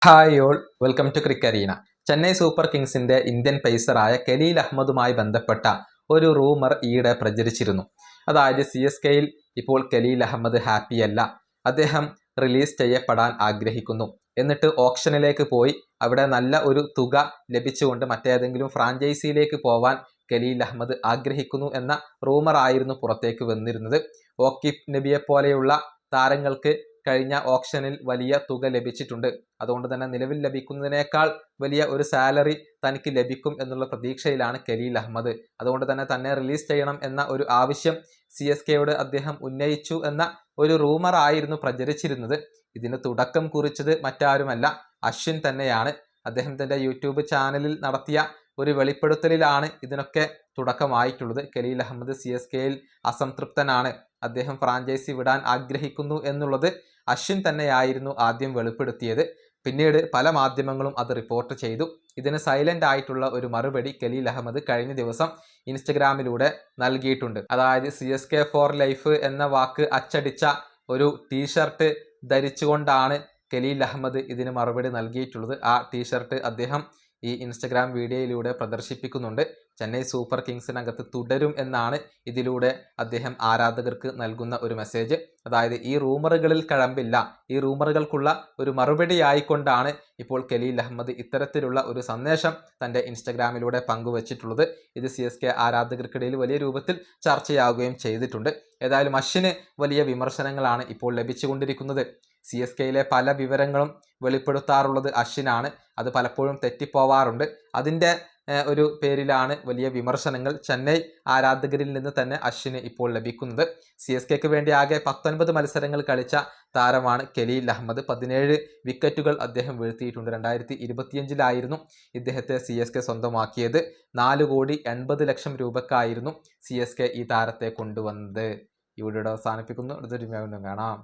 Hi all, welcome to ക്രിക്കറീന. Chennai super കിങ്സിന്റെ Indian പേസറായ കലീൽ അഹമ്മദുമായി ബന്ധപ്പെട്ട ഒരു റൂമർ ഈയിടെ പ്രചരിച്ചിരുന്നു. അതായത് CSKയിൽ ഇപ്പോൾ കലീൽ അഹമ്മദ് ഹാപ്പിയല്ല, അദ്ദേഹം റിലീസ് ചെയ്യപ്പെടാൻ ആഗ്രഹിക്കുന്നു. എന്നിട്ട് ഓപ്ഷനിലേക്ക് പോയി അവിടെ നല്ല ഒരു തുക ലഭിച്ചുകൊണ്ട് മറ്റേതെങ്കിലും ഫ്രാഞ്ചൈസിയിലേക്ക് പോവാൻ കലീൽ അഹമ്മദ് ആഗ്രഹിക്കുന്നു എന്ന റൂമർ ആയിരുന്നു പുറത്തേക്ക് വന്നിരുന്നത്. ഓക്കിഫ് നബിയെ പോലെയുള്ള താരങ്ങൾക്ക് കഴിഞ്ഞ ഓപ്ഷനിൽ വലിയ തുക ലഭിച്ചിട്ടുണ്ട്. അതുകൊണ്ട് തന്നെ നിലവിൽ ലഭിക്കുന്നതിനേക്കാൾ വലിയ ഒരു സാലറി തനിക്ക് ലഭിക്കും എന്നുള്ള പ്രതീക്ഷയിലാണ് കലീൽ അഹമ്മദ്. അതുകൊണ്ട് തന്നെ തന്നെ റിലീസ് ചെയ്യണം എന്ന ഒരു ആവശ്യം CSKയോട് അദ്ദേഹം ഉന്നയിച്ചു എന്ന ഒരു റൂമർ ആയിരുന്നു പ്രചരിച്ചിരുന്നത്. ഇതിന് തുടക്കം കുറിച്ചത് മറ്റാരുമല്ല, അശ്വിൻ തന്നെയാണ്. അദ്ദേഹത്തിൻ്റെ യൂട്യൂബ് ചാനലിൽ നടത്തിയ ഒരു വെളിപ്പെടുത്തലിലാണ് ഇതിനൊക്കെ തുടക്കമായിട്ടുള്ളത്. കലീൽ അഹമ്മദ് CSKയിൽ അസംതൃപ്തനാണ്, അദ്ദേഹം ഫ്രാഞ്ചൈസി വിടാൻ ആഗ്രഹിക്കുന്നു എന്നുള്ളത് അശ്വിൻ തന്നെയായിരുന്നു ആദ്യം വെളിപ്പെടുത്തിയത്. പിന്നീട് പല മാധ്യമങ്ങളും അത് റിപ്പോർട്ട് ചെയ്തു. ഇതിന് സൈലന്റ് ആയിട്ടുള്ള ഒരു മറുപടി കലീൽ അഹമ്മദ് കഴിഞ്ഞ ദിവസം ഇൻസ്റ്റഗ്രാമിലൂടെ നൽകിയിട്ടുണ്ട്. അതായത് CSK ഫോർ ലൈഫ് എന്ന വാക്ക് അച്ചടിച്ച ഒരു ടീഷർട്ട് ധരിച്ചുകൊണ്ടാണ് കലീൽ അഹമ്മദ് ഇതിന് മറുപടി നൽകിയിട്ടുള്ളത്. ആ ടീഷർട്ട് അദ്ദേഹം ഈ ഇൻസ്റ്റഗ്രാം വീഡിയോയിലൂടെ പ്രദർശിപ്പിക്കുന്നുണ്ട്. ചെന്നൈ സൂപ്പർ കിങ്സിനകത്ത് തുടരും എന്നാണ് ഇതിലൂടെ അദ്ദേഹം ആരാധകർക്ക് നൽകുന്ന ഒരു മെസ്സേജ്. അതായത് ഈ റൂമറുകളിൽ കഴമ്പില്ല, ഈ റൂമറുകൾക്കുള്ള ഒരു മറുപടി ആയിക്കൊണ്ടാണ് ഇപ്പോൾ കലീൽ അഹമ്മദ് ഇത്തരത്തിലുള്ള ഒരു സന്ദേശം തൻ്റെ ഇൻസ്റ്റഗ്രാമിലൂടെ പങ്കുവച്ചിട്ടുള്ളത്. ഇത് CSK ആരാധകർക്കിടയിൽ വലിയ രൂപത്തിൽ ചർച്ചയാവുകയും ചെയ്തിട്ടുണ്ട്. ഏതായാലും അശ്വിന് വലിയ വിമർശനങ്ങളാണ് ഇപ്പോൾ ലഭിച്ചുകൊണ്ടിരിക്കുന്നത്. CSKയിലെ പല വിവരങ്ങളും വെളിപ്പെടുത്താറുള്ളത് അശ്വിനാണ്. അത് പലപ്പോഴും തെറ്റിപ്പോവാറുണ്ട്. അതിൻ്റെ ഒരു പേരിലാണ് വലിയ വിമർശനങ്ങൾ ചെന്നൈ ആരാധകരിൽ നിന്ന് തന്നെ അശ്വിന് ഇപ്പോൾ ലഭിക്കുന്നത്. CSKക്ക് വേണ്ടി ആകെ 19 മത്സരങ്ങൾ കളിച്ച താരമാണ് കലീൽ അഹമ്മദ്. 17 വിക്കറ്റുകൾ അദ്ദേഹം വീഴ്ത്തിയിട്ടുണ്ട്. 2025 ഇദ്ദേഹത്തെ CSK സ്വന്തമാക്കിയത്. 4,80,00,000 രൂപക്കായിരുന്നു CSK ഈ താരത്തെ കൊണ്ടുവന്നത്. ഈ വീഡിയോ അവസാനിപ്പിക്കുന്നു. അടുത്തൊരു വീണ്ടും കാണാം.